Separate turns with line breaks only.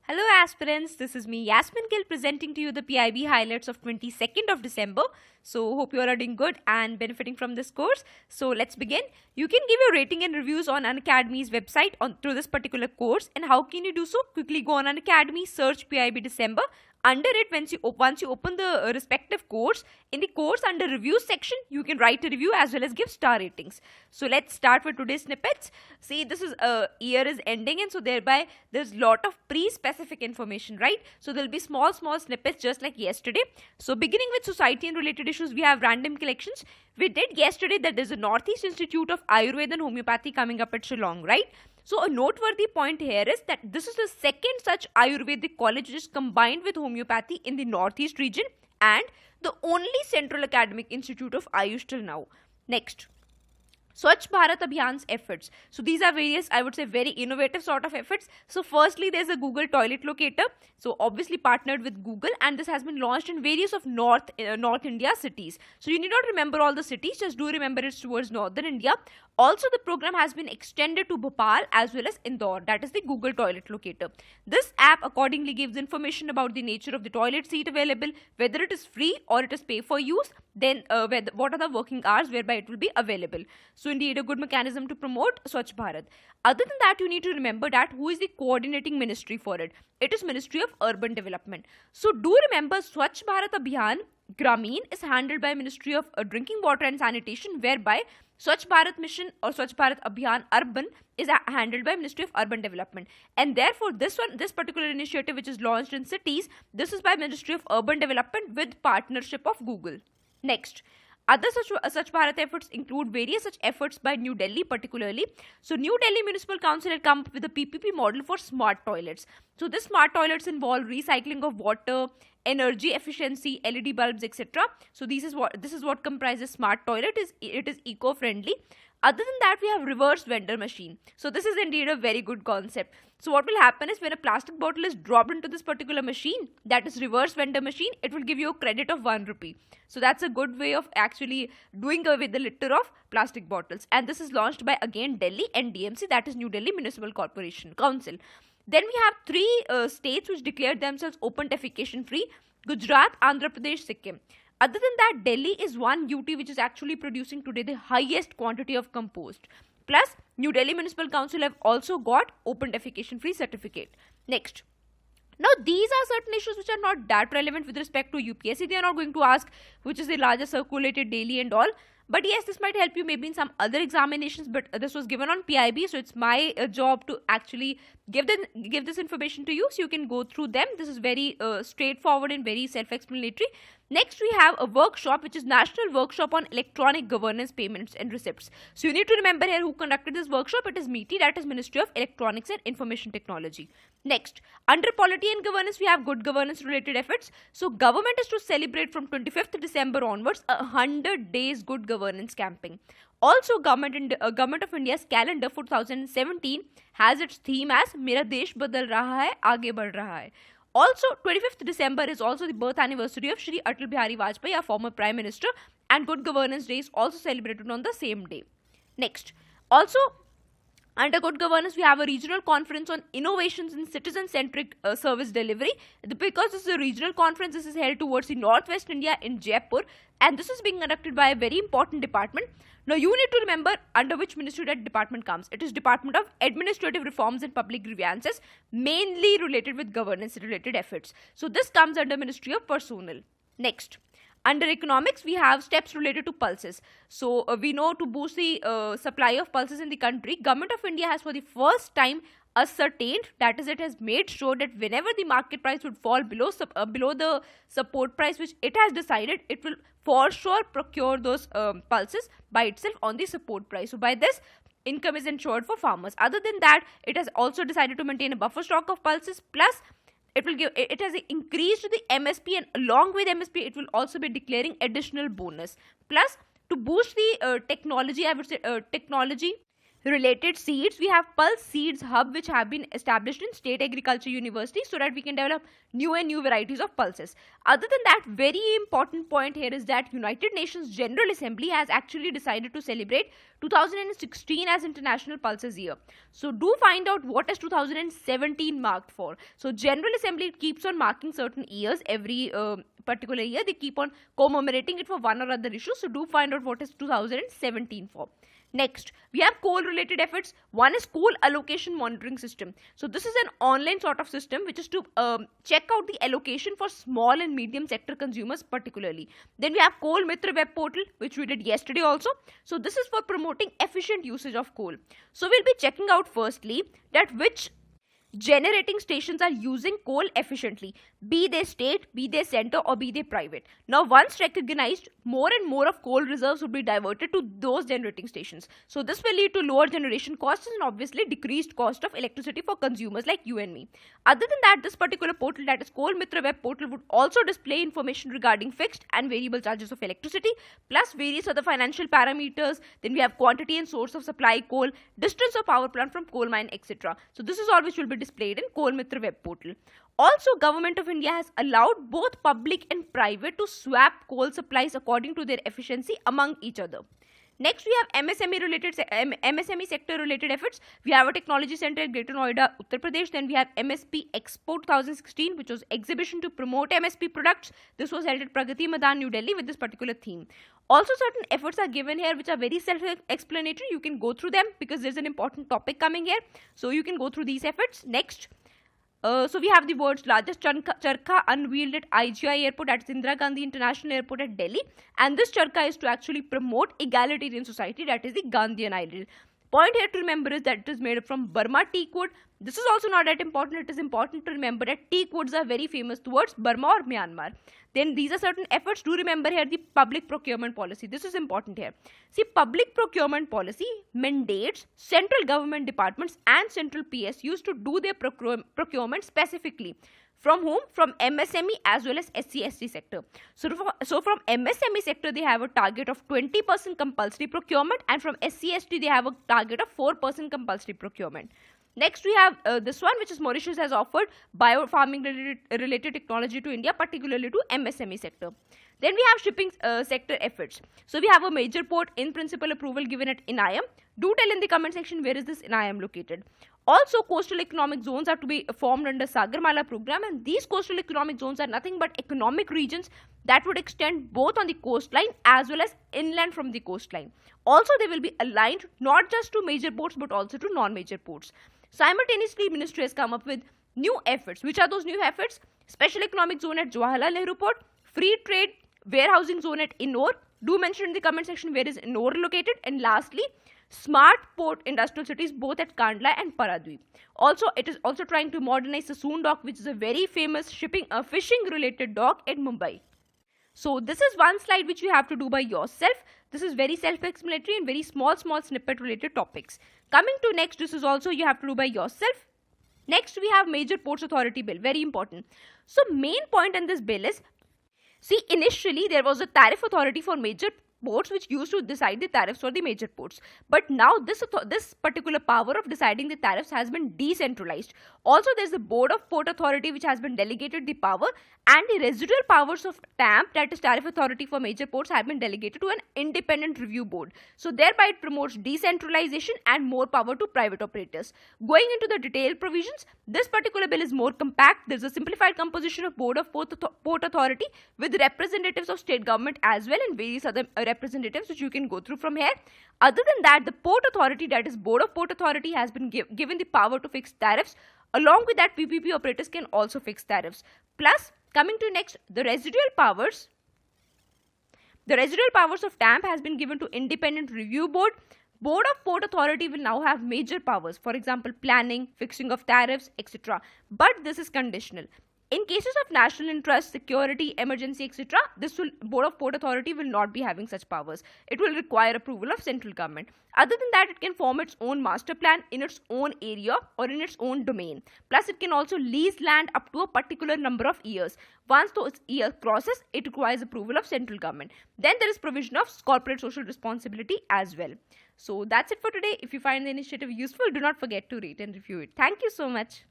Hello aspirants, this is me Yasmin Gill presenting to you the PIB highlights of 22nd of December. So hope you all are doing good and benefiting from this course. So let's begin. You can give your rating and reviews on Unacademy's website through this particular course. And how can you do so? Quickly go on Unacademy, search PIB December. Under it, once you open the respective course, in the course under reviews section, you can write a review as well as give star ratings. So let's start with today's snippets. See, this is year is ending, and so thereby there's lot of pre-specific information, right? So there'll be small snippets just like yesterday. So beginning with society and related issues, we have random collections. We did yesterday that there's a Northeast Institute of Ayurveda and Homeopathy coming up at Shillong, right? So a noteworthy point here is that this is the second such Ayurvedic college which is combined with homeopathy in the Northeast region and the only central academic institute of Ayush till now. Next. Swachh Bharat Abhiyan's efforts. So these are various, I would say, very innovative sort of efforts. So firstly, there's a Google toilet locator. So obviously partnered with Google, and this has been launched in various of North India cities. So you need not remember all the cities, just do remember it's towards Northern India. Also, the program has been extended to Bhopal as well as Indore. That is the Google toilet locator. This app accordingly gives information about the nature of the toilet seat available, whether it is free or it is pay for use, then what are the working hours whereby it will be available. So indeed a good mechanism to promote Swachh Bharat. Other than that, you need to remember that who is the coordinating ministry for it. It is Ministry of Urban Development. So do remember Swachh Bharat Abhiyan Grameen is handled by Ministry of Drinking Water and Sanitation, whereby Swachh Bharat Mission or Swachh Bharat Abhiyan Urban is handled by Ministry of Urban Development. And therefore this particular initiative which is launched in cities, this is by Ministry of Urban Development with partnership of Google. Next. Other such Bharat efforts include various such efforts by New Delhi particularly. So New Delhi Municipal Council had come up with a PPP model for smart toilets. So this smart toilets involve recycling of water, energy efficiency, LED bulbs, etc. So this is what comprises smart toilet. It is eco-friendly. Other than that, we have reverse vendor machine. So this is indeed a very good concept. So what will happen is when a plastic bottle is dropped into this particular machine, that is reverse vendor machine, it will give you a credit of 1 rupee. So that's a good way of actually doing away with the litter of plastic bottles. And this is launched by again Delhi NDMC, that is New Delhi Municipal Corporation Council. Then we have three states which declared themselves open defecation free: Gujarat, Andhra Pradesh, Sikkim. Other than that, Delhi is one UT which is actually producing today the highest quantity of compost. Plus, New Delhi Municipal Council have also got open defecation free certificate. Next. Now, these are certain issues which are not that relevant with respect to UPSC. They are not going to ask which is the largest circulated daily and all. But yes, this might help you maybe in some other examinations, but this was given on PIB, so it's my job to actually give this information to you so you can go through them. This is very straightforward and very self-explanatory. Next, we have a workshop which is National Workshop on Electronic Governance, Payments and Receipts. So you need to remember here who conducted this workshop. It is MeitY, that is Ministry of Electronics and Information Technology. Next, under Polity and Governance, we have good governance related efforts. So government is to celebrate from 25th December onwards 100 days good governance campaign. Also, Government of India's calendar for 2017 has its theme as Mera Desh Badal Raha Hai, Aage Badh Raha Hai. Also, 25th December is also the birth anniversary of Shri Atal Bihari Vajpayee, our former Prime Minister, and Good Governance Day is also celebrated on the same day. Next, also under good governance, we have a regional conference on innovations in citizen-centric service delivery. Because this is a regional conference, this is held towards the Northwest India in Jaipur, and this is being conducted by a very important department. Now, you need to remember under which ministry that department comes. It is Department of Administrative Reforms and Public Grievances, mainly related with governance-related efforts. So, this comes under Ministry of Personnel. Next. Under economics, we have steps related to pulses. So, we know to boost the supply of pulses in the country, Government of India has for the first time ascertained, that is, it has made sure that whenever the market price would fall below the support price which it has decided, it will for sure procure those pulses by itself on the support price. So, by this, income is ensured for farmers. Other than that, it has also decided to maintain a buffer stock of pulses, plus it has increased the MSP, and along with MSP it will also be declaring additional bonus. Plus, to boost the technology, I would say technology related seeds, we have Pulse Seeds Hub, which have been established in state agriculture universities so that we can develop new varieties of pulses. Other than that, very important point here is that United Nations General Assembly has actually decided to celebrate 2016 as International Pulses Year. So do find out what is 2017 marked for. So General Assembly keeps on marking certain years every particular year. They keep on commemorating it for one or other issue. So do find out what is 2017 for. Next, we have coal related efforts. One is coal allocation monitoring system. So this is an online sort of system which is to check out the allocation for small and medium sector consumers particularly. Then we have Coal Mitra web portal, which we did yesterday also. So this is for promoting efficient usage of coal. So we'll be checking out firstly that which generating stations are using coal efficiently, be they state, be they center, or be they private. Now once recognized, more and more of coal reserves would be diverted to those generating stations. So this will lead to lower generation costs and obviously decreased cost of electricity for consumers like you and me. Other than that, this particular portal, that is Coal Mitra web portal, would also display information regarding fixed and variable charges of electricity plus various other financial parameters. Then we have quantity and source of supply coal, distance of power plant from coal mine, etc. So this is all which will be displayed in Coal Mitra web portal. Also, Government of India has allowed both public and private to swap coal supplies according to their efficiency among each other. Next, we have MSME sector related efforts. We have a technology center at Greater Noida, Uttar Pradesh. Then we have MSP Expo 2016, which was exhibition to promote MSP products. This was held at Pragati Madan, New Delhi, with this particular theme. Also, certain efforts are given here which are very self-explanatory. You can go through them because there's an important topic coming here. So you can go through these efforts. Next. So we have the world's largest charkha unveiled at IGI airport, at Indira Gandhi International Airport at Delhi, and this charkha is to actually promote egalitarian society, that is the Gandhian ideal. Point here to remember is that it is made up from Burma teak wood. This is also not that important. It is important to remember that teak woods are very famous towards Burma or Myanmar. Then these are certain efforts. Do remember here the public procurement policy. This is important here. See, public procurement policy mandates central government departments and central PSUs to do their procurement specifically. From whom? From MSME as well as SC/ST sector. So from MSME sector, they have a target of 20% compulsory procurement, and from SC/ST, they have a target of 4% compulsory procurement. Next, we have this one, which is Mauritius has offered biofarming related technology to India, particularly to MSME sector. Then we have shipping sector efforts. So we have a major port in principle approval given at Inayam. Do tell in the comment section where is this Inayam located. Also, coastal economic zones are to be formed under Sagarmala program, and these coastal economic zones are nothing but economic regions that would extend both on the coastline as well as inland from the coastline. Also, they will be aligned not just to major ports but also to non-major ports. Simultaneously, Ministry has come up with new efforts. Which are those new efforts? Special economic zone at Jawaharlal Nehru Port, free trade warehousing zone at Ennore. Do mention in the comment section where is Ennore located. And lastly, smart port industrial cities both at Kandla and Paradweep. Also, it is also trying to modernize the Soon dock, which is a very famous fishing related dock at Mumbai. So this is one slide which you have to do by yourself. This is very self-explanatory and very small snippet related topics. Coming to next, this is also you have to do by yourself. Next, we have Major Ports Authority Bill, very important. So main point in this bill is, see, initially there was a tariff authority for major ports which used to decide the tariffs for the major ports. But now this particular power of deciding the tariffs has been decentralized. Also, there is the Board of Port Authority which has been delegated the power, and the residual powers of TAMP, that is Tariff Authority for Major Ports, have been delegated to an independent review board. So thereby it promotes decentralization and more power to private operators. Going into the detailed provisions, this particular bill is more compact. There is a simplified composition of Board of Port Authority with representatives of state government as well, and various other representatives which you can go through from here. Other than that, the Port Authority, that is Board of Port Authority, has been given the power to fix tariffs. Along with that, PPP operators can also fix tariffs. Plus, coming to next, the residual powers. The residual powers of TAMP has been given to independent review board. Board of Port Authority will now have major powers, for example, planning, fixing of tariffs, etc. But this is conditional. In cases of national interest, security, emergency, etc., Board of Port Authority will not be having such powers. It will require approval of central government. Other than that, it can form its own master plan in its own area or in its own domain. Plus, it can also lease land up to a particular number of years. Once those years crosses, it requires approval of central government. Then there is provision of corporate social responsibility as well. So that's it for today. If you find the initiative useful, do not forget to rate and review it. Thank you so much.